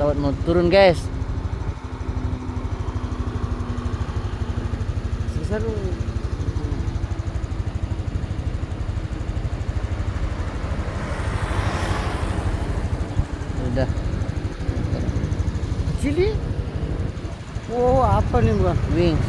Pesawat mau turun guys. Seru. Udah. Kecil nih. Wow, apa nih bang? Wings.